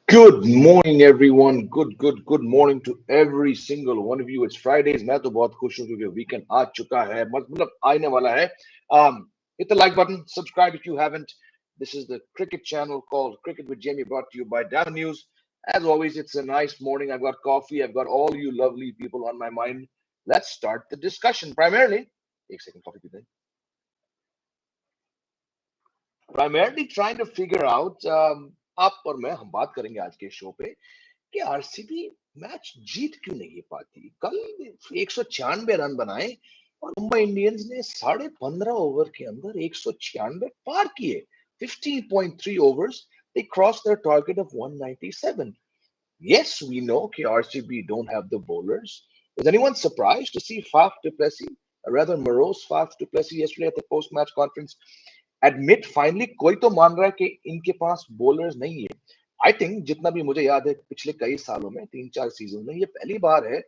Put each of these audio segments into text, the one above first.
Good morning, everyone. Good morning to every single one of you. It's Fridays. मैं तो बहुत खुश हूँ क्योंकि वीकेंड आ चुका है मतलब आने वाला है. Hit the like button, subscribe if you haven't. This is the cricket channel called Cricket with Jamie, brought to you by Down News. As always, it's a nice morning. I've got coffee. I've got all you lovely people on my mind. Let's start the discussion. Primarily trying to figure out. आप और मैं हम बात करेंगे आज के show पे कि आरसीबी मैच जीत क्यों नहीं पाती. कल 196 रन बनाए और मुंबई इंडियंस ने 15.5 ओवर के अंदर 196 पार किए. 15.3 overs, they crossed their target of 197. Yes, we know कि RCB don't have the bowlers. Was anyone surprised to see Faf du Plessis, a rather morose Faf du Plessis yesterday at the post-match conference, admit finally कोई तो मान रहा है कि इनके पास bowlers नहीं है. आई थिंक जितना भी मुझे याद है पिछले कई सालों में 3-4 सीजन में ये पहली बार है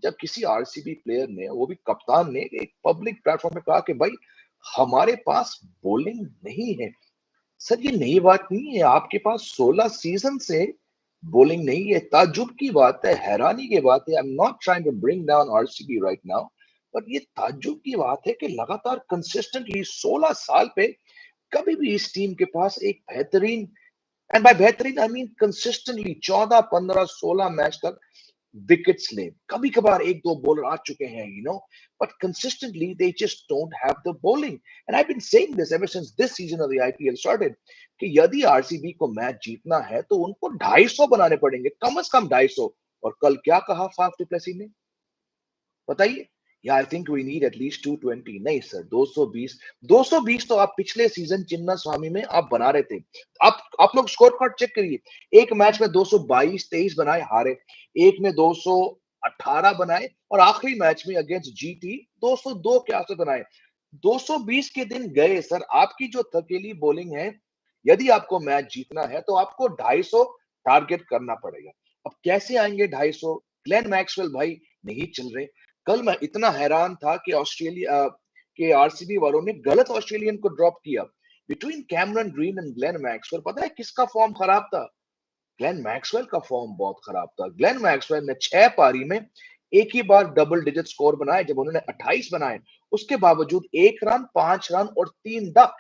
जब किसी आरसीबी प्लेयर ने, वो भी कप्तान ने, एक पब्लिक प्लेटफॉर्म पे कहा कि भाई हमारे पास बॉलिंग नहीं है. सर ये नई बात नहीं है. आपके पास 16 सीजन से बॉलिंग नहीं है. ताज्जुब की बात है, हैरानी की बात है. I am not trying to bring down RCB right now, but ये ताज्जुब की बात है कि लगातार कंसिस्टेंटली 16 साल पे कभी भी इस टीम के पास एक बेहतरीन, एंड बाय बेहतरीन आई मीन कंसिस्टेंटली 14 15 16 मैच तक विकेट्स ले. कभी कभार एक दो बॉलर आ चुके हैं, but consistently they just don't have the bowling. And I been saying this ever since this season of the IPL started कि यदि आरसीबी को मैच जीतना है तो उनको 250 बनाने पड़ेंगे, कम से कम 250. और कल क्या कहा फाफ डुप्लेसी ने, बताइए. या I think we need at least 220. नहीं सर, 220. 220 तो आप पिछले सीजन चिन्ना स्वामी में आप बना रहे थे. आप लोग स्कोर कार्ड चेक करिए. एक मैच में 222 23 बनाए, हारे. एक में 218 बनाए और आखिरी मैच में अगेंस्ट जीटी 202 के आसपास बनाए. 220 के दिन गए सर. आपकी जो थकेली बॉलिंग है, यदि आपको मैच जीतना है तो आपको 250 टारगेट करना पड़ेगा. अब कैसे आएंगे 250? ग्लेन मैक्सवेल भाई नहीं चल रहे. कल मैं इतना हैरान था कि ऑस्ट्रेलिया के आरसीबी वालों ने गलत ऑस्ट्रेलियन को ड्रॉप किया. Between Cameron green and Glenn Maxwell, पता है किसका फॉर्म खराब था? ग्लेन मैक्सवेल का फॉर्म बहुत खराब था. ग्लेन मैक्सवेल ने 6 पारी में एक ही बार डबल डिजिट स्कोर बनाए जब उन्होंने 28 बनाए. उसके बावजूद 1 रन 5 रन और 3 डक.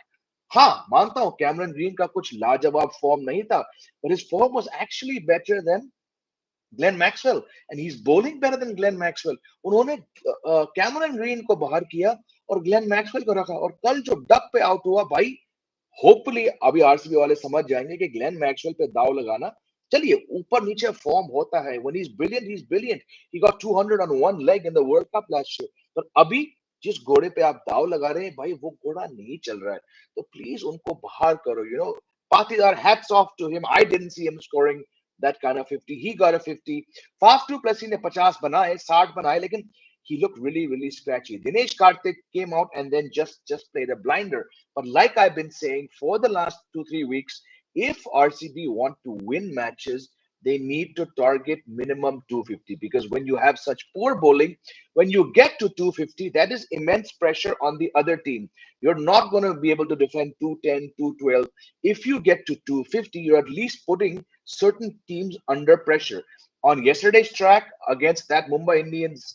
हाँ, मानता हूं कैमरन ग्रीन का कुछ लाजवाब फॉर्म नहीं था, but his form was actually better than Glenn Maxwell, and he is bowling better than Glenn Maxwell. उन्होंने कैमरन ग्रीन को बाहर किया और ग्लेन मैक्सवेल को रखा. और कल जो डक पे आउट हुआ भाई, होपफुली अभी आरसीबी वाले समझ जाएंगे कि ग्लेन मैक्सवेल पे दाव लगाना, चलिए ऊपर नीचे फॉर्म होता है. When he is brilliant. He got 200 on one leg in the world cup last year. पर अभी जिस घोड़े पे आप दाव लगा रहे हैं भाई, वो घोड़ा नहीं चल रहा है. तो प्लीज उनको बाहर करो. Patidar, hats off to him. I didn't see him scoring that kind of 50. He got a 50. Faf du Plessis ने 50 बनाए, 60 बनाए, लेकिन he looked really scratchy. Dinesh Karthik came out and then just played a blinder. But like I've been saying for the last 2-3 weeks, if RCB want to win matches, they need to target minimum 250, because when you have such poor bowling, when you get to 250, that is immense pressure on the other team. You're not going to be able to defend 210, 212. If you get to 250, you're at least putting certain teams under pressure. On yesterday's track against that Mumbai Indians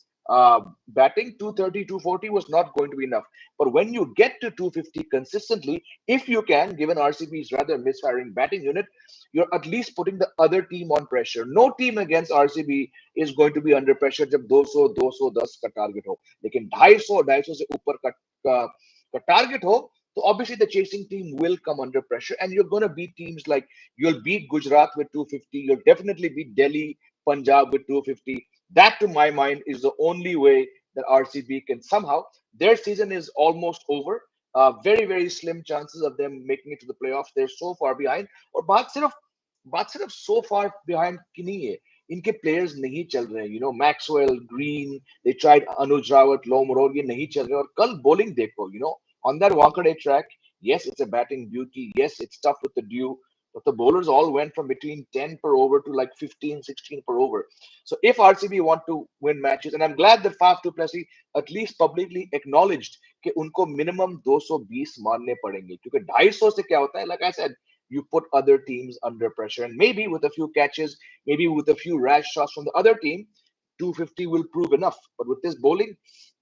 batting, 230, 240 was not going to be enough. But when you get to 250 consistently, if you can, given RCB's rather misfiring batting unit, you're at least putting the other team on pressure. No team against RCB is going to be under pressure जब 200 210 का target हो. लेकिन 250 से ऊपर का target हो, so obviously the chasing team will come under pressure, and you're going to beat teams like, you'll beat Gujarat with 250. You'll definitely beat Delhi, Punjab with 250. That, to my mind, is the only way that RCB can somehow. Their season is almost over. Very slim chances of them making it to the playoffs. They're so far behind. और बात सिर्फ so far behind की नहीं है. इनके players नहीं चल रहे हैं. मैक्सवेल, ग्रीन, they tried अनुज रावत, लोमरो, ये नहीं चल रहे. और कल बॉलिंग देखो, on that Wankhede track, yes, it's a batting beauty. Yes, it's tough with the dew. But the bowlers all went from between 10 per over to like 15, 16 per over. So if RCB want to win matches, and I'm glad that Faf du Plessis at least publicly acknowledged कि उनको minimum 220 मारने पड़ेंगे, क्योंकि 250 से क्या होता है, like I said, you put other teams under pressure. And maybe with a few catches, maybe with a few rash shots from the other team, 250 will prove enough. But with this bowling,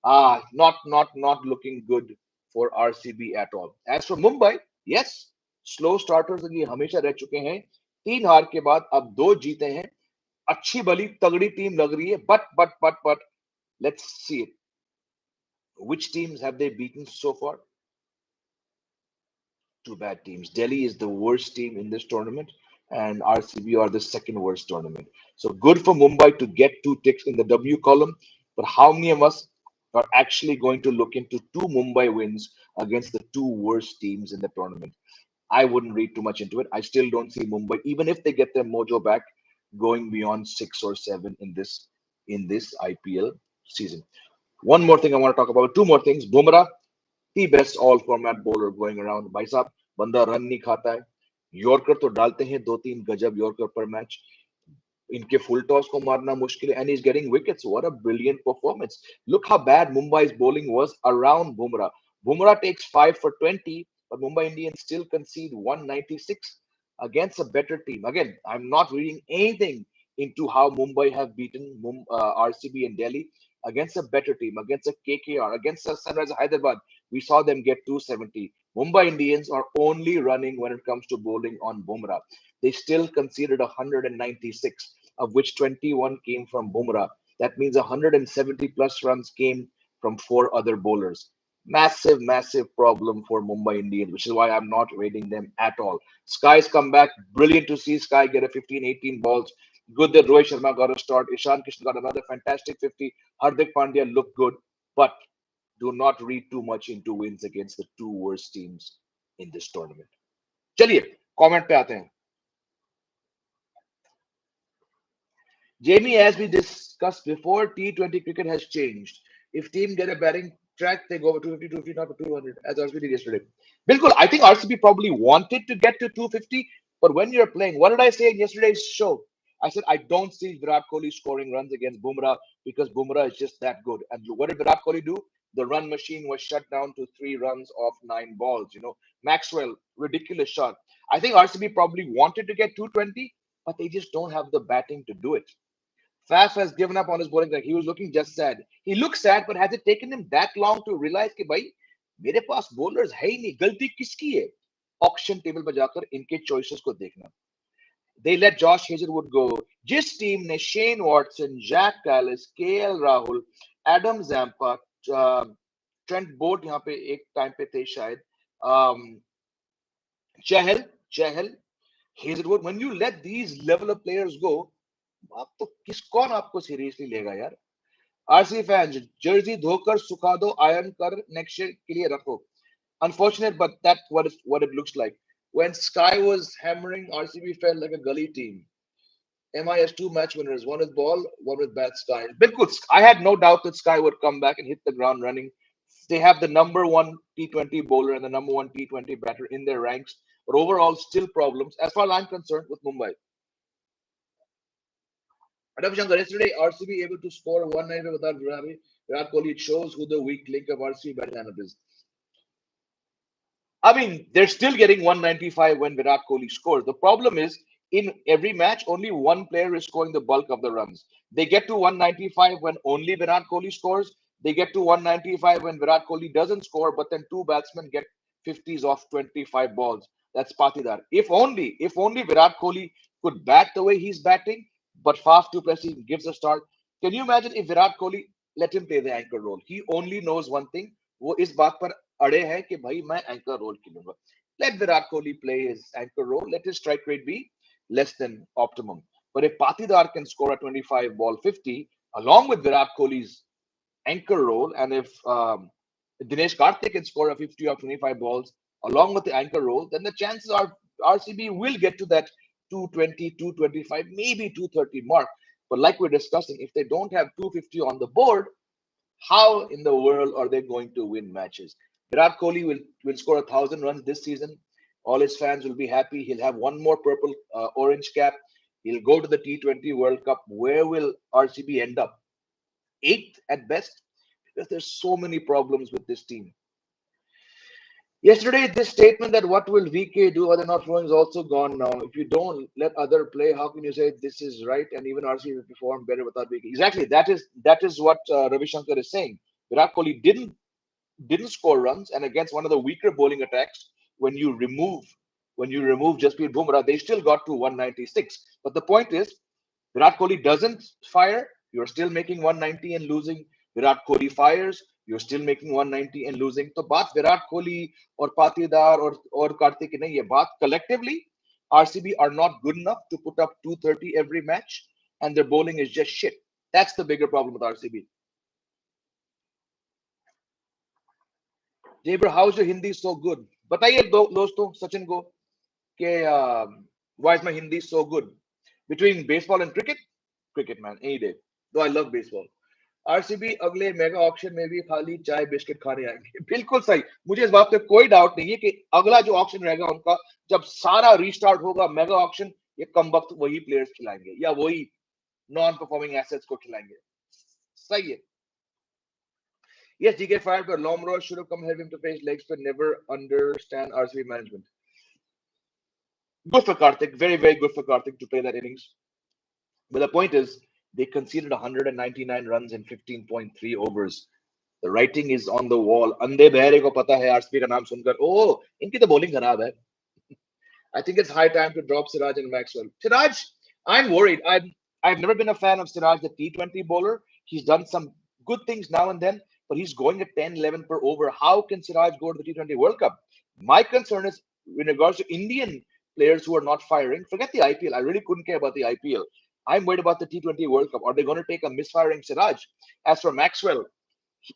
not looking good for RCB at all. As for Mumbai, yes, slow starters ये हमेशा रह चुके हैं. 3 हार के बाद अब 2 जीते हैं. अच्छी भली तगड़ी टीम लग रही है. But let's see it. Which teams have they beaten so far? 2 bad teams. Delhi is the worst team in this tournament, and RCB are the second worst tournament. So good for Mumbai to get 2 ticks in the W column. But how many of us are actually going to look into 2 Mumbai wins against the 2 worst teams in the tournament? I wouldn't read too much into it. I still don't see Mumbai, even if they get their mojo back, going beyond 6 or 7 in this IPL season. One more thing I want to talk about. 2 more things. Bumrah, the best all format bowler going around. भाई साहब बंदा run नहीं खाता है. Yorker तो डालते हैं 2-3 गजब यॉर्कर पर मैच. इनके full toss को मारना मुश्किल है, and he's getting wickets. What a brilliant performance. Look how bad Mumbai's bowling was around Bumrah. Bumrah takes 5 for 20, but Mumbai Indians still concede 196 against a better team. Again, I'm not reading anything into how Mumbai have beaten RCB and Delhi against a better team, against a KKR, against a Sunrise Hyderabad. We saw them get 270. Mumbai Indians are only running when it comes to bowling on Bumrah. They still conceded 196, of which 21 came from Bumrah. That means 170 plus runs came from 4 other bowlers. Massive problem for Mumbai Indians, which is why I'm not rating them at all. Sky's come back. Brilliant to see Sky get a 15, 18 balls. Good that Rohit Sharma got a start. Ishan Kishan got another fantastic 50. Hardik Pandya looked good, but do not read too much into wins against the 2 worst teams in this tournament. चलिए comment पे आते हैं. Jamie, as we discussed before, T20 cricket has changed. If team get a batting track, they go over 250, 250, not to 200, as RCB did yesterday. Bilkul, I think RCB probably wanted to get to 250, but when you're playing, what did I say in yesterday's show? I said I don't see Virat Kohli scoring runs against Bumrah because Bumrah is just that good. And what did Virat Kohli do? The run machine was shut down to 3 runs off 9 balls. Maxwell, ridiculous shot. I think RCB probably wanted to get 220, but they just don't have the batting to do it. Faf has given up on his bowling. Like he was looking just sad. He looks sad, but has it taken him that long to realize कि भाई मेरे पास bowlers है ही नहीं, गलती किसकी है? Auction table पर जाकर इनके choices को देखना. They let Josh Hazelwood go. जिस टीम ने Shane Watson, Jack Callis, KL Rahul, Adam Zampa, Trent Bolt यहाँ पे एक टाइम पे थे शायद, Chahal, Hazelwood. When you let these level of players go, आप तो कौन आपको सीरियसली लेगा यार. आरसीबी फैंस, जर्सी धोकर सुखा दो, आयरन कर नेक्स्ट ईयर के लिए रखो. Unfortunate, but that's what it looks like. When Sky was hammering, RCB felt like a gully team. MI has 2 match winners, one with ball, one with bat. Sky. Bilkul, I had no doubt that Sky would come back and hit the ground running. They have the #1 T20 bowler and the #1 T20 batter in their ranks, but overall still problems as far as I'm concerned with Mumbai. Shankar, yesterday RCB able to score 190 without Virat Kohli. It shows who the weak link of RCB batting lineup is. I mean, they're still getting 195 when Virat Kohli scores. The problem is, in every match, only one player is scoring the bulk of the runs. They get to 195 when only Virat Kohli scores. They get to 195 when Virat Kohli doesn't score, but then 2 batsmen get 50s off 25 balls. That's Patidar. If only Virat Kohli could bat the way he's batting, but Faf du Plessis gives a start. Can you imagine if Virat Kohli let him play the anchor role? He only knows one thing. वो इस बात पर अड़े हैं कि भाई मैं anchor role खेलूंगा. Let Virat Kohli play his anchor role. Let his strike rate be less than optimum. But if Patidar can score a 25 ball 50 along with Virat Kohli's anchor role, and if Dinesh Karthik can score a 50 or 25 balls along with the anchor role, then the chances are RCB will get to that 220, 225, maybe 230 mark. But like we're discussing, if they don't have 250 on the board, how in the world are they going to win matches? Virat Kohli will score 1,000 runs this season. All his fans will be happy. He'll have one more purple orange cap. He'll go to the T20 World Cup. Where will RCB end up? 8th at best? Because there's so many problems with this team. Yesterday, this statement that what will VK do or they're not throwing is also gone now. If you don't let other play, how can you say this is right? And even RCB will perform better without VK. Exactly. That is what Ravi Shankar is saying. Virat Kohli didn't score runs, and against one of the weaker bowling attacks, when you remove Jasprit Bumrah, they still got to 196. But the point is, Virat Kohli doesn't fire, you're still making 190 and losing. Virat Kohli fires, you're still making 190 and losing. So baat Virat Kohli or Patidar or Karthik nahi hai. Baat collectively, RCB are not good enough to put up 230 every match, and their bowling is just shit. That's the bigger problem with RCB. Jaber, how's your Hindi so good? बताइए दोस्तों सचिन को कि why is my Hindi so good? Between baseball and cricket, cricket man, any day. Though I love baseball. RCB अगले mega auction में भी खाली चाय biscuit खाने आएंगे बिल्कुल सही मुझे इस बात पे कोई डाउट नहीं है कि अगला जो ऑक्शन रहेगा उनका जब सारा रीस्टार्ट होगा मेगा ऑक्शन ये कम वक्त वही प्लेयर्स खिलाएंगे या वही नॉन परफॉर्मिंग एसेट्स को खिलाएंगे सही है Yes, he get fired, but Lomro should have come help him to face legs, but never understand RCB management. Good for Karthik, very, very good for Karthik to play that innings. But the point is, they conceded 199 runs in 15.3 overs. The writing is on the wall. Ande Behre ko pata hai RCB ka naam sunkar. Oh, inki to bowling kharab hai. I think it's high time to drop Siraj and Maxwell. Siraj, I'm worried. I've never been a fan of Siraj, the T20 bowler. He's done some good things now and then, but he's going at 10, 11 per over. How can Siraj go to the T20 World Cup? My concern is in regards to Indian players who are not firing. Forget the IPL. I really couldn't care about the IPL. I'm worried about the T20 World Cup. Are they going to take a misfiring Siraj? As for Maxwell,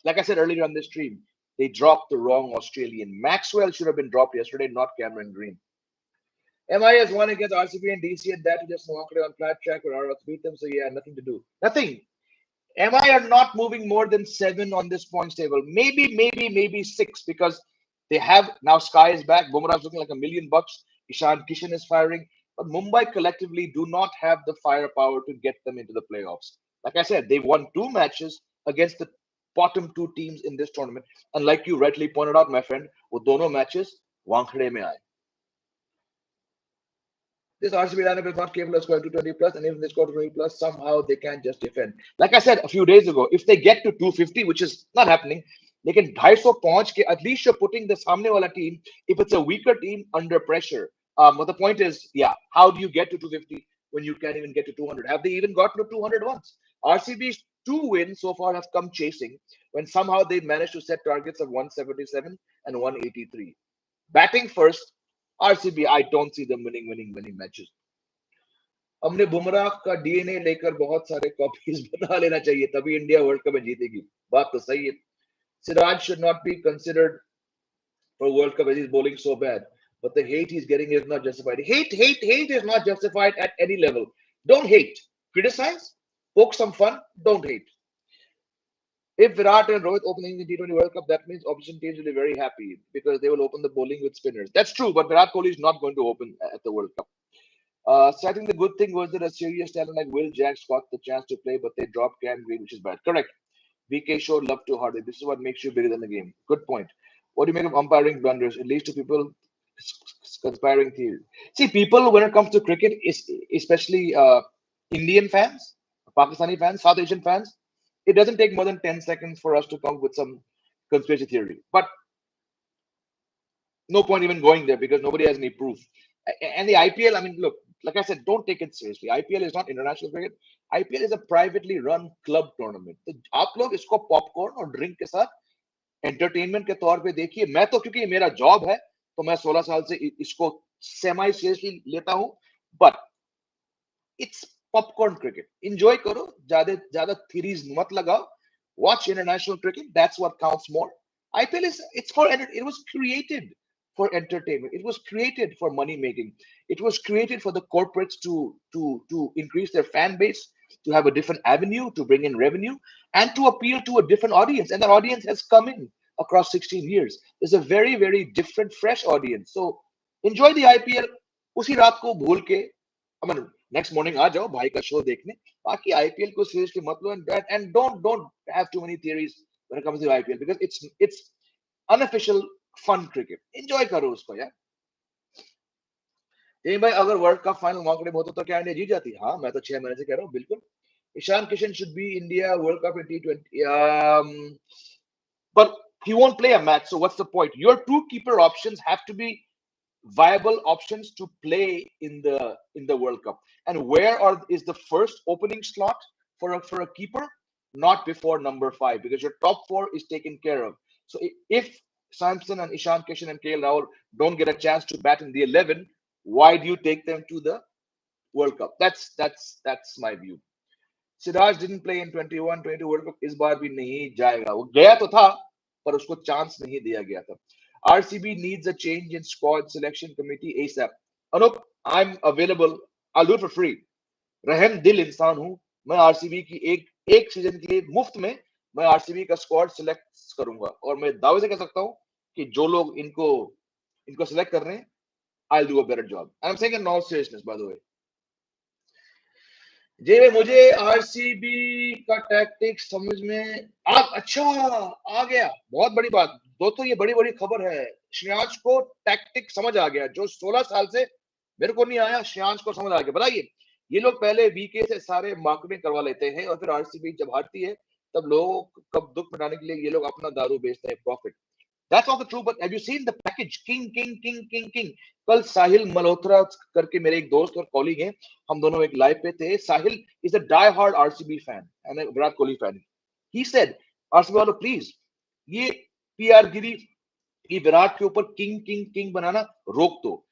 like I said earlier on this stream, they dropped the wrong Australian. Maxwell should have been dropped yesterday, not Cameron Green. MI has won against RCB and DC and that just walked on flat track or RF beat them. So yeah, nothing to do. Nothing. MI are not moving more than 7 on this points table. Maybe 6 because they have now Sky is back. Bumrah is looking like $1,000,000. Ishan Kishan is firing. But Mumbai collectively do not have the firepower to get them into the playoffs. Like I said, they won 2 matches against the bottom 2 teams in this tournament. And like you rightly pointed out, my friend, वो दोनों matches Wankhede में आए. This RCB lineup is not capable of scoring 220 plus, and even if they score 220 plus, somehow they can't just defend. Like I said a few days ago, if they get to 250, which is not happening, they can 250 पहुंच के at least you're putting the सामने वाला team, if it's a weaker team, under pressure. But the point is, yeah, how do you get to 250 when you can't even get to 200? Have they even gotten to 200 once? RCB's 2 wins so far have come chasing when somehow they managed to set targets of 177 and 183. Batting first, RCB, I don't see them winning matches. हमने बुमराह का DNA लेकर बहुत सारे copies बना लेना चाहिए तभी India World cup में जीतेगी बात तो सही है Siraj should not be considered for World Cup as he's bowling so bad but the hate he's getting is not justified hate is not justified at any level don't hate criticize poke some fun don't hate if Virat and Rohit open in the T20 World Cup, that means opposition teams will be very happy because they will open the bowling with spinners. That's true, but Virat Kohli is not going to open at the World Cup. So I think the good thing was that a serious talent like Will Jacks got the chance to play, but they dropped Cam Green, which is bad. Correct. VK showed love to Hardy. This is what makes you bigger than the game. Good point. What do you make of umpiring blunders? It leads to people conspiring theories. See, people when it comes to cricket, especially Indian fans, Pakistani fans, South Asian fans, it doesn't take more than 10 seconds for us to come with some conspiracy theory. But no point even going there because nobody has any proof. And the IPL, I mean, look, like I said, don't take it seriously. IPL is not international cricket. IPL is a privately run club tournament. तो आप लोग इसको popcorn और drink के साथ entertainment के तौर पे देखिए मैं तो क्योंकि ये मेरा जॉब है तो मैं 16 साल से इसको सेमी सीरियसली लेता हूं but it's popcorn cricket enjoy करो ज्यादा ज्यादा थ्रीज मत लगाओ watch international cricket that's what counts more IPL is it's for it was created for entertainment it was created for money making it was created for the corporates to increase their fan base to have a different avenue to bring in revenue and to appeal to a different audience and that audience has come in across 16 years there's a very different fresh audience so enjoy the IPL उसी रात को भूल के I mean, next morning आ जाओ भाई का show देखने बाकी IPL को seriously मत लो and don't have too many theories when it comes to IPL because it's unofficial fun cricket, enjoy करो उसको यार। ये भाई अगर वर्ल्ड कप फाइनल मौके में होता तो क्या इंडिया जीत जाती? हाँ, मैं तो 6 महीने से कह रहा हूँ, बिल्कुल। Ishan Kishan should be India World Cup in T20. But he won't play a match, so what's the point? Your two keeper options have to be viable options to play in the World Cup. And where is the first opening slot for a keeper? Not before number 5, because your top 4 is taken care of. So if Samson and Ishan Kishan and KL Rahul don't get a chance to bat in the 11, why do you take them to the World Cup? That's my view. Siraj didn't play in 21-22 world cup, इस बार भी नहीं जाएगा। वो गया तो था पर उसको चांस नहीं दिया गया था। RCB needs a change in squad selection committee ASAP. Anup, I'm available. I'll do it for free. रहम दिल इंसान हूं मैं। आरसीबी की एक एक सीजन के लिए मुफ्त में मैं आरसीबी का स्क्वाड सिलेक्ट करूंगा, और मैं दावे से कह सकता हूं कि जो लोग इनको इनको सिलेक्ट कर रहे हैं, I'll do a better job. And I'm saying in all seriousness, by the way. जे मुझे आरसीबी का टैक्टिक्स समझ में अच्छा आ गया। बहुत बड़ी बात दोस्तों, ये बड़ी बड़ी खबर है। श्रेयांश को टैक्टिक समझ आ गया, जो 16 साल से मेरे को नहीं आया, श्रेयांश को समझ आ गया। बताइए, ये लोग पहले वीके से सारे मार्केटिंग करवा लेते हैं, और फिर आरसीबी जब हारती है तब लोगों को दुख मिटाने के लिए ये लोग अपना दारू बेचते हैं, profit. That's not the true, but have you seen the package? King, king, king, king, king. कल साहिल मल्होत्रा करके मेरे एक दोस्त और कॉलीग हैं, हम दोनों एक लाइव पे थे। साहिल is a die-hard RCB fan and a Virat Kohli fan. He said, RCB वालों प्लीज ये पीआर गिरी, ये विराट के ऊपर किंग किंग किंग बनाना रोक दो।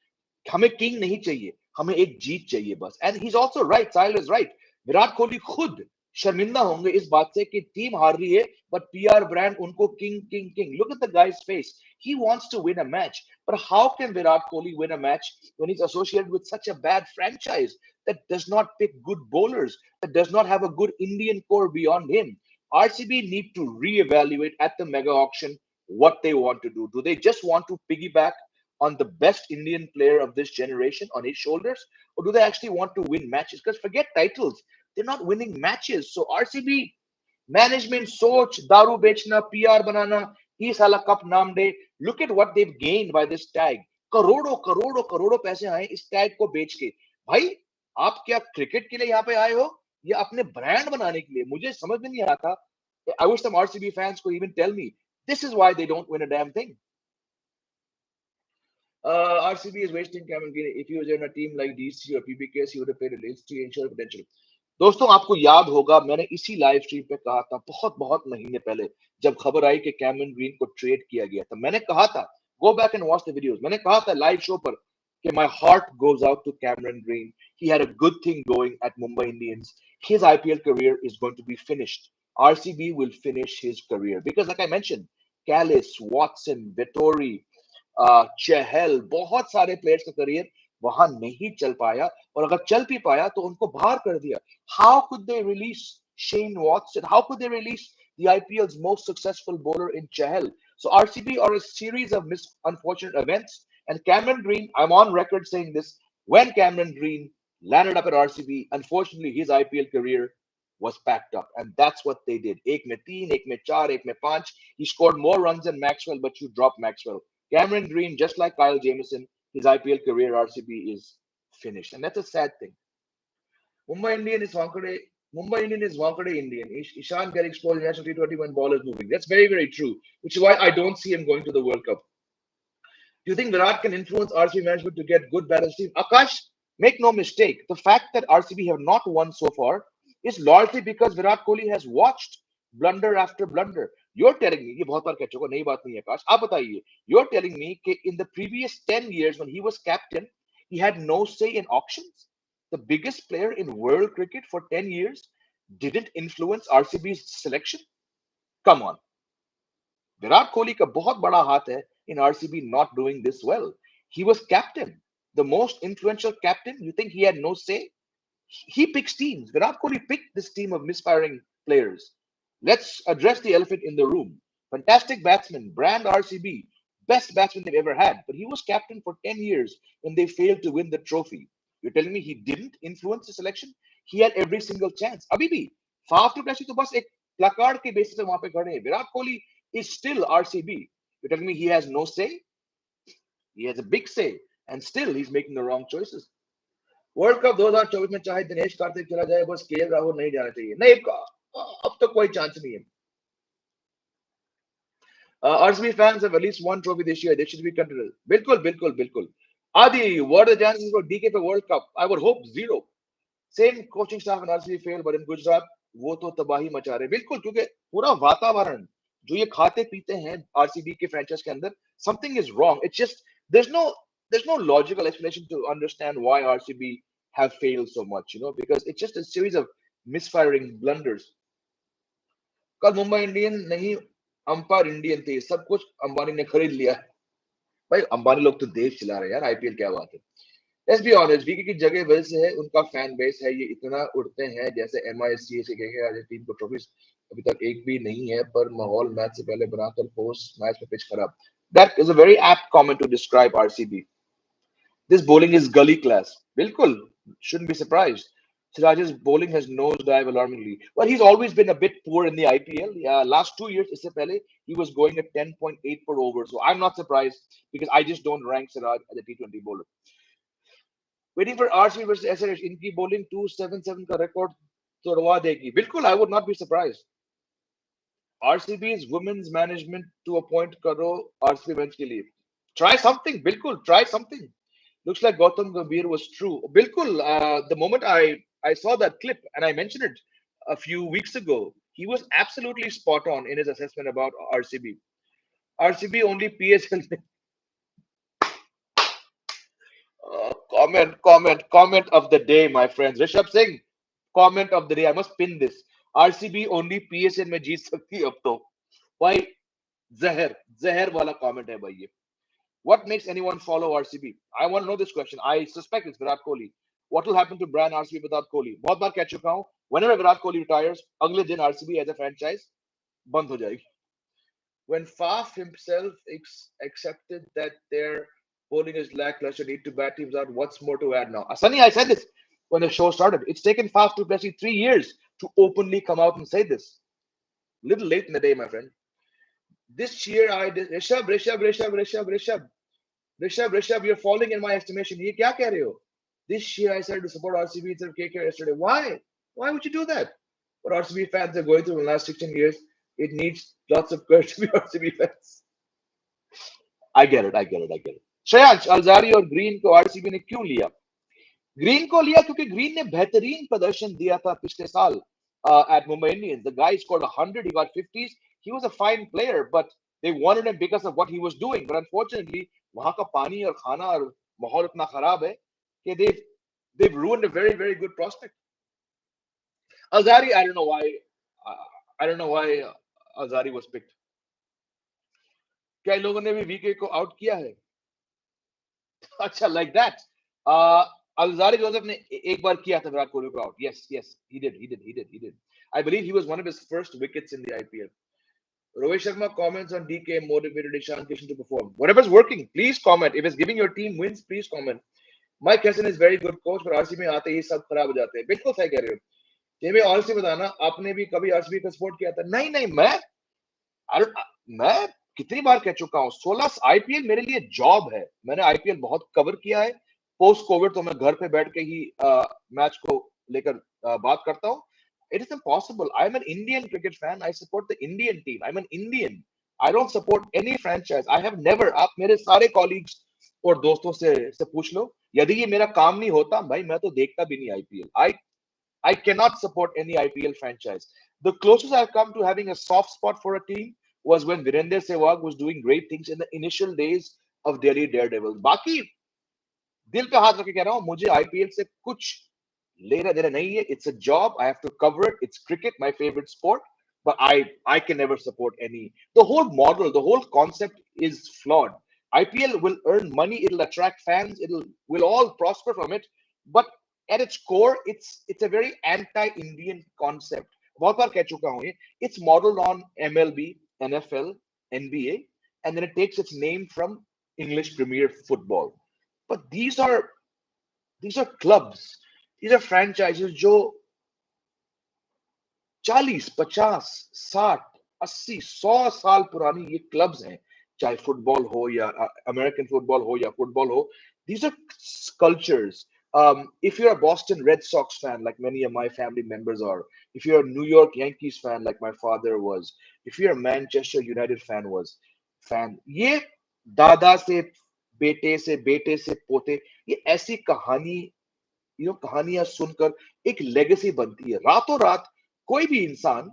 हमें किंग नहीं चाहिए, हमें एक जीत चाहिए बस। And he is also right, Sahil is right. Virat Kohli खुद शर्मिंदा होंगे इस बात से कि टीम हार रही है, बट पीआर ब्रांड उनको king king king. Look at the guys face, he wants to win a match, but how can Virat Kohli win a match when he's associated with such a bad franchise that does not pick good bowlers, that does not have a good Indian core beyond him? RCB need to reevaluate at the mega auction what they want to do. Do they just want to piggyback on the best Indian player of this generation on his shoulders, or do they actually want to win matches? Because forget titles, they're not winning matches. So RCB management soch daru bechna, PR banana, he sala cup naam de. Look at what they've gained by this tag. करोड़ों करोड़ों करोड़ों पैसे आए इस tag को बेच के। भाई, आप क्या क्रिकेट के लिए यहाँ पे आए हो या अपने ब्रांड बनाने के लिए? मुझे समझ में नहीं आता। I wish some RCB fans could even tell me this is why they don't win a damn thing. RCB is wasting Cameron Green. If he was in a team like DC or PBKS, he would have played a late to ensure potential. दोस्तों, आपको याद होगा मैंने इसी live stream पे कहा था बहुत बहुत महीने पहले, जब खबर आई कि कैमरन ग्रीन को ट्रेड किया गया था। मैंने कहा था, go back and watch the videos, मैंने कहा था लाइव शो पर कि my heart goes out to Cameron Green. He had a good thing going at Mumbai Indians. His IPL career is going to be finished. RCB will finish his career because like I mentioned, Kallis, Watson, Vettori, Chahal, बहुत सारे players का career वहां नहीं चल पाया, और अगर चल भी पाया तो उनको बाहर कर दिया। How could they release Shane Watson? How could they release the IPL's most successful bowler in Chahal? So RCB are a series of unfortunate events, and Cameron Green, I'm on record saying this, when Cameron Green landed up at RCB, unfortunately his IPL career was packed up, and that's what they did. एक में 3, एक में 4, एक में 5. He scored more runs than Maxwell, but you dropped Maxwell. Cameron Green, just like Kyle Jamieson, his IPL career RCB is finished, and that's a sad thing. Mumbai Indian is Wankhede. Mumbai Indian is Wankhede Indian. Ishan get exposed in national T20 when ball is moving. That's very, very true, which is why I don't see him going to the World Cup. Do you think Virat can influence RCB management to get good balanced team? Akash, make no mistake. The fact that RCB have not won so far is largely because Virat Kohli has watched blunder after blunder. You're telling me, ये बहुत बार कह चुका, नई बात नहीं है आकाश, आप बताइए, you're telling me that in the previous 10 years when he was captain, he had no say in auctions? The biggest player in world cricket for 10 years didn't influence RCB's selection? Come on. Virat Kohli का बहुत बड़ा हाथ है in RCB not doing this well. He was captain, the most influential captain. You think he had no say? He picks teams. Virat Kohli picked this team of misfiring players. Let's address the elephant in the room. Fantastic batsman, brand RCB, best batsman they've ever had, but he was captain for 10 years when they failed to win the trophy. You're telling me he didn't influence the selection? He had every single chance. Abhi bhi, Faf to Plashi to bas ek placard ke basis pe wahan pe khade hain. Virat Kohli is still RCB. You're telling me he has no say? He has a big say, and still he's making the wrong choices. World cup 2024 में चाहे दिनेश कार्तिक चला जाए, बस KL Rahul नहीं जाना चाहिए. नहीं, अब तो कोई चांस नहीं है. RCB fans have at least one trophy this year. They should be considered. बिल्कुल बिल्कुल बिल्कुल. Adi, what are the chances for DK for World Cup? I would hope zero. Same coaching staff in RCB failed, but in Gujarat वो तो तबाही मचा रहे. बिल्कुल, क्योंकि पूरा वातावरण जो ये खाते पीते हैं RCB के franchise के अंदर, something is wrong. It's just there's no logical explanation to understand why RCB have failed so much, because it's just a series of misfiring blunders. कल मुंबई इंडियन नहीं, अंपायर इंडियन थे. सब कुछ अंबानी ने खरीद लिया. भाई अंबानी लोग तो देश चला रहे हैं यार. आईपीएल क्या बात है. लेट्स बी ऑनेस्ट, वीके की जगह वजह से है, उनका फैन बेस है, ये इतना उड़ते हैं जैसे एमआईएससी से कहेंगे आज टीम को ट्रॉफीज अभी तक एक भी नहीं है, पर माहौल मैच से पहले बनाकर पोस्ट मैच में पिच खराब. That is a very apt comment to describe RCB. This bowling is gully class. Bilkul, shouldn't be surprised. Siraj's bowling has nosedived alarmingly. Well, he's always been a bit poor in the IPL. Last 2 years, isse pehle, he was going at 10.8 per over. So I'm not surprised because I just don't rank Siraj as a T20 bowler. Waiting for RCB versus SRH. Inki bowling 277 ka record todwa degi. Bilkul, I would not be surprised. RCB's women's management to appoint karo RCB bench ke liye. Try something. Bilkul, try something. Looks like Gautam Gambhir was true. Bilkul, the moment I saw that clip and I mentioned it a few weeks ago, he was absolutely spot on in his assessment about RCB. RCB only PSL. Comment of the day, my friends. Rishabh Singh, comment of the day. I must pin this. RCB only PSL में जीत सकती है अब तो. Why? जहर वाला comment है भाई ये. What makes anyone follow RCB? I want to know this question. I suspect it's Virat Kohli. What will happen to brand RCB without Kohli? बहुत बार कह चुका हूं. Whenever Virat Kohli retires, अगले दिन RCB as a franchise बंद हो जाएगी. When Faf himself accepted that their bowling is lackluster, need to bat teams out. What's more to add now? Sunny, I said this when the show started. It's taken Faf to basically 3 years to openly come out and say this. Little late in the day, my friend. This year I did Rishabh, you're falling in my estimation. ये क्या कह रहे हो? This year I started to support RCB instead of KKR yesterday. Why? Why would you do that? What RCB fans are going through in the last 16 years, it needs lots of courage to be RCB fans. I get it. Shreyansh, Alzarri और green को RCB ने क्यों लिया? Green को लिया क्योंकि green ने बेहतरीन प्रदर्शन दिया था पिछले साल at Mumbai Indians. The guy scored 100, he got 50s. He was a fine player, but they wanted him because of what he was doing. But unfortunately, वहां का पानी और खाना और माहौल इतना खराब है कि they've ruined a very, very good prospect. Alzari, I don't know why Alzari was picked. क्या इन लोगों ने भी वीके को आउट किया है? अच्छा, like that. Alzari Joseph ने एक बार किया था विराट कोहली को out. Yes, he did. I believe he was one of his first wickets in the IPL. Rohit Sharma comments on DK motivated Ishan Kishan to perform. Whatever's working, please comment. If it's giving your team wins, please comment. Mike Hassan is very good coach, but RCB में आते ही सब खराब हो जाते हैं. बिल्कुल सही कह रहे हो. तेरे ऑनेस्टली बताना, आपने भी कभी RCB का सपोर्ट किया था? नहीं, मैं कितनी बार कह चुका हूँ, 16 आईपीएल मेरे लिए जॉब है. मैंने आईपीएल बहुत कवर किया है. पोस्ट कोविड तो मैं घर पे बैठ के ही मैच को लेकर बात करता हूँ. It is impossible. I'm an Indian cricket fan. I support the Indian team. I'm an Indian. I don't support any franchise. I have never. आप मेरे सारे colleagues और दोस्तों से पूछ लो. यदि ये मेरा काम नहीं होता, भाई मैं तो देखता भी नहीं IPL. I cannot support any IPL franchise. The closest I've come to having a soft spot for a team was when Virender Sehwag was doing great things in the initial days of Delhi Daredevils. बाकी दिल पे हाथ रख के कह रहा हूँ, मुझे आईपीएल से कुछ लेना देना नहीं है. It's a job. I have to cover it. It's cricket, my favorite sport. But I can never support any. The whole model, the whole concept is flawed. IPL will earn money. It'll attract fans. We'll all prosper from it. But at its core, it's a very anti-Indian concept. बहुत बार कह चुका हूँ ये. It's modeled on MLB, NFL, NBA, and then it takes its name from English Premier Football. But these are clubs. These are franchises जो 40, 50, 60, 80, 100 साल पुरानी ये clubs हैं. चाहे फुटबॉल हो या अमेरिकन फुटबॉल हो या फुटबॉल हो, these are cultures. If you're a Boston Red Sox fan, like many of my family members are, if you're a New York Yankees fan, like my father was, if you're a Manchester United fan, ये दादा से बेटे से पोते, ये ऐसी कहानी, कहानियां सुनकर एक लेगेसी बनती है। रातों रात कोई भी इंसान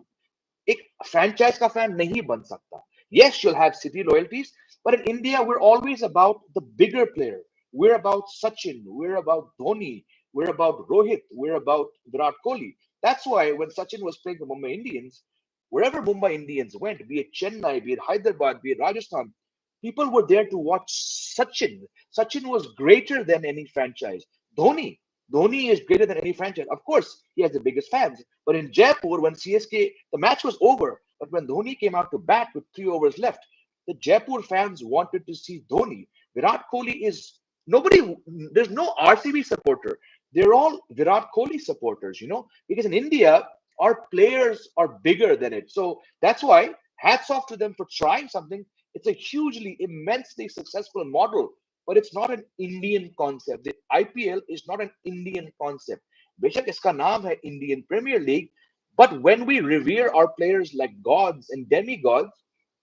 एक franchise का fan नहीं बन सकता। Yes, you'll have city loyalties, but in India, we're always about the bigger player. We're about Sachin, we're about Dhoni, we're about Rohit, we're about Virat Kohli. That's why when Sachin was playing the Mumbai Indians, wherever Mumbai Indians went, be it Chennai, be it Hyderabad, be it Rajasthan, people were there to watch Sachin. Sachin was greater than any franchise. Dhoni, Dhoni is greater than any franchise. Of course, he has the biggest fans. But in Jaipur, when CSK, the match was over, but when Dhoni came out to bat with 3 overs left, the Jaipur fans wanted to see Dhoni. Virat Kohli is nobody, there's no RCB supporter. They're all Virat Kohli supporters, because in India, our players are bigger than it. So that's why hats off to them for trying something. It's a hugely, immensely successful model, but it's not an Indian concept. The IPL is not an Indian concept. बेशक इसका नाम है Indian Premier League, but when we revere our players like gods and demigods,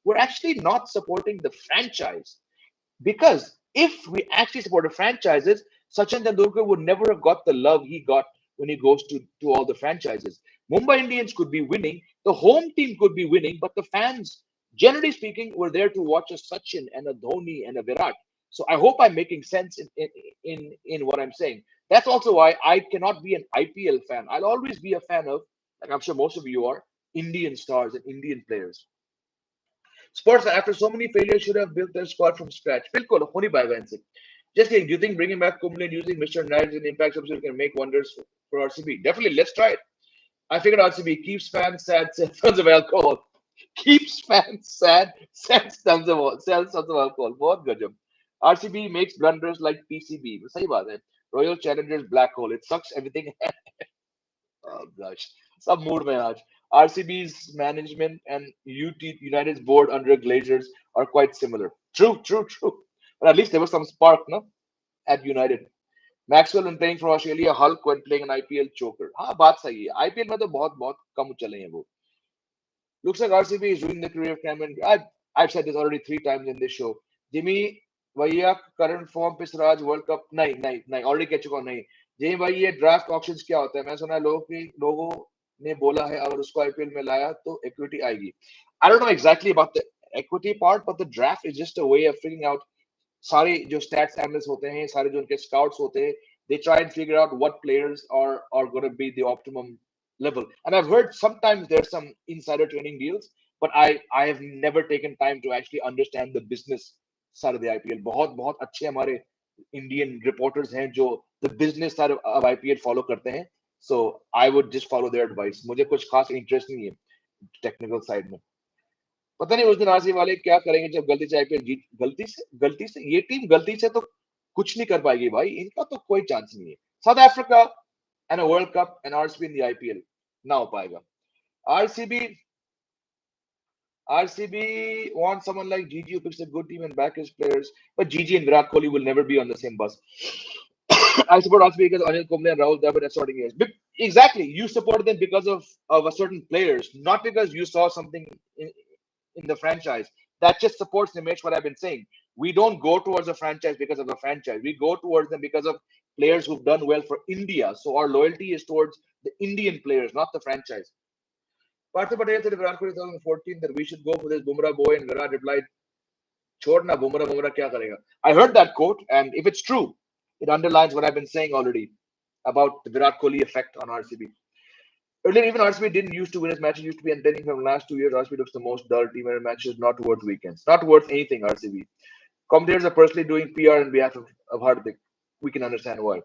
we're actually not supporting the franchise. Because if we actually supported franchises, Sachin Tendulkar would never have got the love he got when he goes to all the franchises. Mumbai Indians could be winning, the home team could be winning, but the fans, generally speaking, were there to watch a Sachin and a Dhoni and a Virat. So I hope I'm making sense in what I'm saying. That's also why I cannot be an IPL fan. I'll always be a fan of, like I'm sure most of you are, Indian stars and Indian players. Spurs, after so many failures, should have built their squad from scratch. बिल्कुल होनी by Wednesday. Just kidding. Do you think bringing back Kumble and using Mr. Knives and Impact Substitute can make wonders for RCB? Definitely. Let's try it. I figured RCB keeps fans sad, sells tons of alcohol. Keeps fans sad, sells tons of alcohol. बहुत गजब. RCB makes blunders like PCB. सही बात है. Royal Challengers black hole. It sucks everything. Oh gosh, some mood mein aaj. RCB's management and United's board under Glazers are quite similar. True, true, true. But at least there was some spark, no? At United. Maxwell when playing for Australia, Hulk when playing an IPL choker. हाँ बात सही है. IPL में तो बहुत बहुत कम चले हैं वो. Looks like RCB is doing the career of Cameron. I've said this already 3 times in this show. Jimmy भैया करंट फॉर्म पे सिराज वर्ल्ड कप नहीं नहीं नहीं ऑलरेडी कह चुका हूं नहीं. जी भाई ये ड्राफ्ट ऑप्शंस क्या होता है? मैं सुना है लोगों ने बोला है अगर उसको आईपीएल में लाया तो इक्विटी आएगी. I don't know exactly about the equity part, but the draft is just a way of figuring out. सारे जो स्टैट्स एनालिस्ट होते हैं, सारे जो उनके स्काउट्स होते हैं, they try and figure out what players are going to be the optimum level. And I've heard sometimes there's some insider training deals, but I have never taken time to actually understand the business side of the IPL. बहुत बहुत अच्छे हमारे Indian reporters हैं जो the business side of IPL follow करते हैं. So I would just follow their advice. मुझे कुछ खास इंटरेस्ट नहीं है टेक्निकल साइड में. पता नहीं उस दिन आरसीबी वाले क्या करेंगे जब गलती से आईपीएल जीत. गलती से ये टीम गलती से तो कुछ नहीं कर पाएगी भाई. इनका तो कोई चांस नहीं है. South Africa and a world cup and RCB in the IPL ना हो पाएगा. RCB wants someone like Gigi who picks a good team and back his players, but Gigi and Virat Kohli will never be on the same bus. I support RCB because Anil Kumble and Rahul Dravid are starting years. Exactly, you supported them because of a certain players, not because you saw something in the franchise. That just supports the image. What I've been saying, we don't go towards a franchise because of a franchise. We go towards them because of players who've done well for India. So our loyalty is towards the Indian players, not the franchise. Partha Patel said Virat Kohli 2014 that we should go for this Bumrah boy, and Virat replied, "Chhodna Bumrah kya karega?" I heard that quote, and if it's true, it underlines what I've been saying already about the Virat Kohli effect on RCB. Earlier, even RCB didn't used to win his matches. Used to be entertaining from the last 2 years. RCB looks the most dull team and matches not worth weekends. Not worth anything, RCB. Commentators are personally doing PR on behalf of Hardik. We can understand why.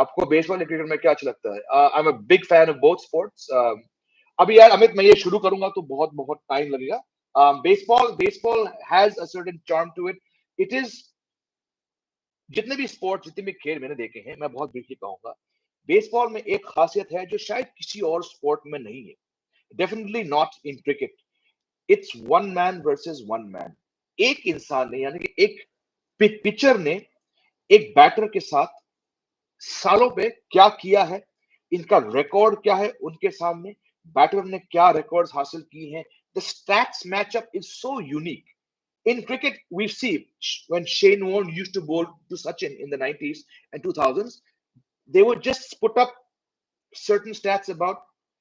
आपको baseball या cricket में क्या अच्छा लगता है? I'm a big fan of both sports. अभी यार अमित मैं ये शुरू करूंगा तो बहुत बहुत टाइम लगेगा. Baseball has a certain charm to it. It is जितने भी स्पोर्ट्स जितने भी खेल मैंने देखे हैं, मैं बहुत ब्रीफली कहूंगा, बेसबॉल में एक खासियत है जो शायद किसी और स्पोर्ट में नहीं है. Definitely not in cricket. It's one man versus one man. एक इंसान ने यानी कि एक पिचर ने एक बैटर के साथ सालों पे क्या किया है, इनका रिकॉर्ड क्या है उनके सामने, बैटर ने क्या रिकॉर्ड्स हासिल की हैं, the stats matchup is so unique. In cricket, we see when Shane Warne used to bowl to Sachin in the 90s and 2000s, they would just put up certain stats about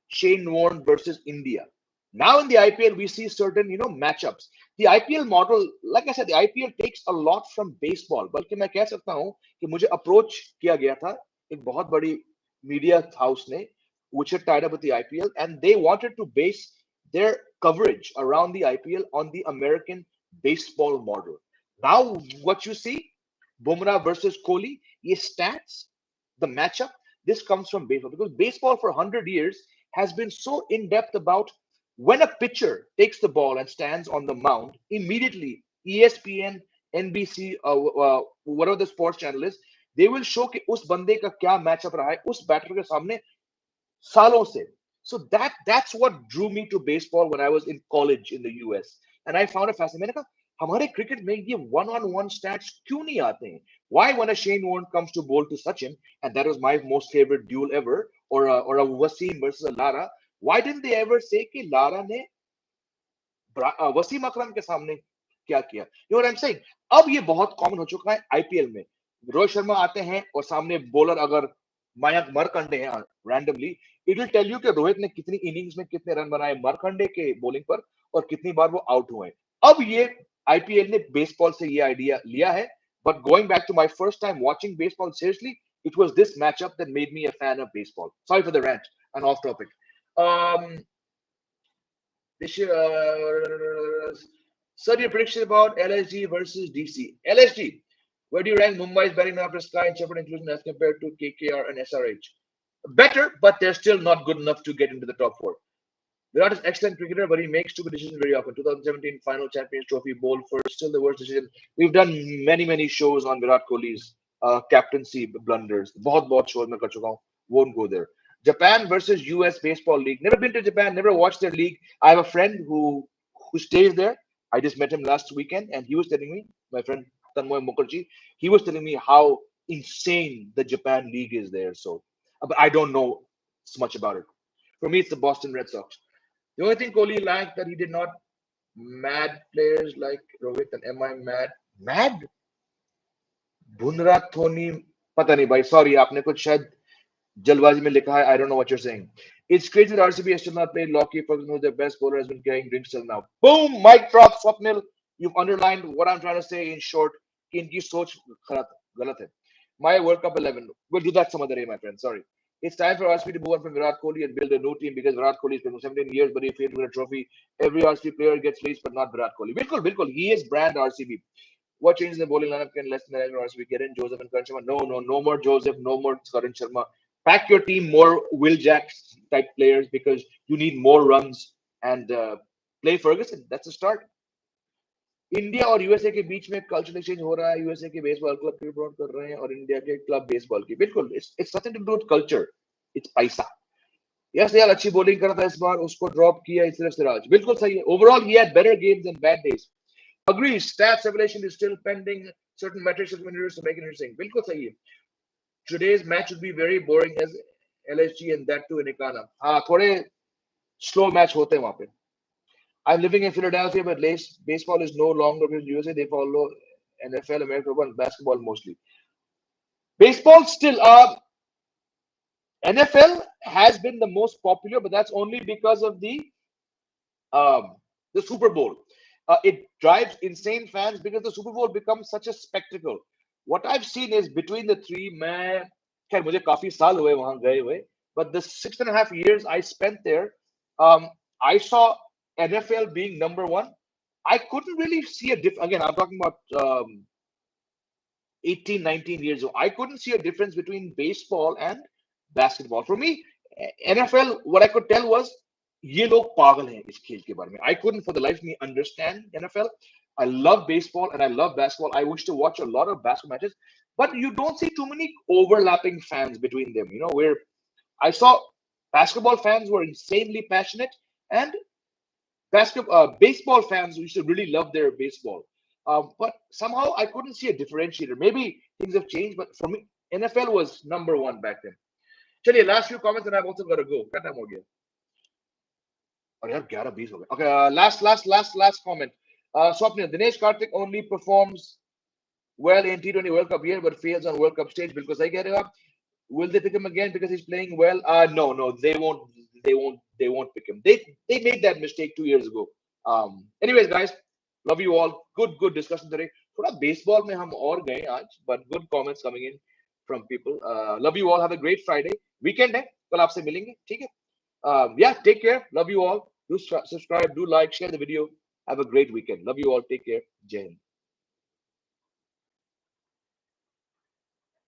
Shane Warne versus India. Now in the IPL, we see certain matchups. The IPL model, like I said, the IPL takes a lot from baseball. बल्कि मैं कह सकता हूँ कि मुझे approach किया गया था एक बहुत बड़ी media house ने, which had tied up with the IPL, and they wanted to base their coverage around the IPL on the American baseball model. Now what you see, Bumrah versus Kohli, ye stats, the matchup, this comes from baseball because baseball for 100 years has been so in depth about when a pitcher takes the ball and stands on the mound, immediately ESPN, NBC, whatever the sports channel is, they will show कि उस बंदे का क्या matchup रहा है उस batter के सामने सालों से. So that's what drew me to baseball when I was in college in the US, and I found it fascinating. मैंने कहा हमारे क्रिकेट में ये one-on-one stats क्यों नहीं आते हैं? Why when a Shane Warne comes to bowl to Sachin, and that was my most favorite duel ever, or a Wasim versus a Lara, why didn't they ever say कि Lara ने वसीम अकरम के सामने क्या किया? You know what I'm saying? अब ये बहुत common हो चुका है आईपीएल में. रोहित शर्मा आते हैं और सामने बॉलर अगर मयंक मरकंडे हैं randomly, it will tell you कि रोहित ने कितनी इनिंग्स में कितने रन बनाए मरकंडे के बॉलिंग पर और कितनी बार वो आउट हुए. अब ये आईपीएल ने बेसबॉल से ये आइडिया लिया है. But going back to my first time watching baseball seriously, it was this matchup that made me a fan of baseball. Sorry for the rant and off topic. This sir, your prediction about LSG versus DC. LSG, where do you rank Mumbai's batting after Sky and Shepherd inclusion as compared to KKR and SRH? Better, but they're still not good enough to get into the top four. Virat is excellent cricketer, but he makes stupid decisions very often. 2017 final Champions Trophy bowl first, still the worst decision. We've done many shows on Virat Kohli's captaincy blunders. बहुत shows में कर चुका हूँ. Won't go there. Japan versus US Baseball League. Never been to Japan, never watched their league. I have a friend who stays there. I just met him last weekend, and he was telling me, my friend Tanmoy Mukherjee, he was telling me how insane the Japan League is there. So, but I don't know so much about it. For me, it's the Boston Red Sox. The only thing Kohli lacked that he did not mad players like Rohit and am I mad? Mad? Bumrah, Dhoni, पता नहीं भाई. Sorry, आपने कुछ शायद जल्दबाजी में लिखा है. I don't know what you're saying. It's crazy that RCB has still not played. Lockie Ferguson, who's their best bowler, has been carrying drinks till now. Boom! Mic drop, Swapnil. You've underlined what I'm trying to say in short. कि इनकी सोच गलत है. My World Cup 11. We'll do that some other day, my friend. Sorry. It's time for RCB to move on from Virat Kohli and build a new team because Virat Kohli has been 17 years, but he failed to win a trophy. Every RCB player gets released, but not Virat Kohli. Bilkul. He is brand RCB. What changes in the bowling lineup can less than the RCB get in? Joseph and Karan Sharma? No more Joseph, no more Karan Sharma. Pack your team more Will Jack type players because you need more runs and play Ferguson. That's the start. India और USA के बीच में cultural exchange हो रहा है. USA के baseball club cricket promote कर रहे हैं और इंडिया के क्लब बेसबॉल की. बिल्कुल, it's nothing to do with culture, it's पैसा. यस यार, अच्छी बॉलिंग कर रहा था इस बार, उसको ड्रॉप किया सिर्फ सिराज. बिल्कुल सही है. Overall he had better games and bad days. Agree, stats evaluation is still pending. Certain metrics to make it interesting. बिल्कुल सही है. Today's match would be very boring as LSG and that too in Ekana. हाँ, थोड़े slow match होते हैं वहाँ पे. I'm living in Philadelphia, but baseball is no longer in USA. They follow NFL, American football, and basketball mostly. Baseball still, NFL has been the most popular, but that's only because of the Super Bowl. It drives insane fans because the Super Bowl becomes such a spectacle. What I've seen is between the three, मैं खैर मुझे काफी साल हुए वहां गए हुए, but the 6.5 years I spent there, I saw NFL being number one. I couldn't really see a difference. Again, I'm talking about 18, 19 years old. I couldn't see a difference between baseball and basketball. For me, NFL, what I could tell was ये लोग पागल हैं इस खेल के बारे में. I couldn't for the life of me understand NFL. I love baseball and I love basketball. I wish to watch a lot of basketball matches, but you don't see too many overlapping fans between them. You know, where I saw basketball fans were insanely passionate and baseball fans used to really love their baseball. But somehow I couldn't see a differentiator. Maybe things have changed, but for me, NFL was number one back then. चलिए last few comments and I've also got to go. क्या time हो गया? और यार 11:20 हो गए. Okay, last comment. Swapnil, Dinesh Karthik only performs well in T20 World Cup year, but fails on World Cup stage. बिल्कुल सही कह रहे हो आप. Will they pick him again because he's playing well? No, they won't. They won't pick him. They made that mistake 2 years ago. Anyways, guys, love you all. Good discussion today. थोड़ा baseball में हम और गए आज, but good comments coming in from people. Love you all. Have a great Friday. Weekend है. कल आपसे मिलेंगे. ठीक है. Yeah, take care. Love you all. Do subscribe. Do like. Share the video. Have a great weekend. Love you all. Take care. Jai Hind.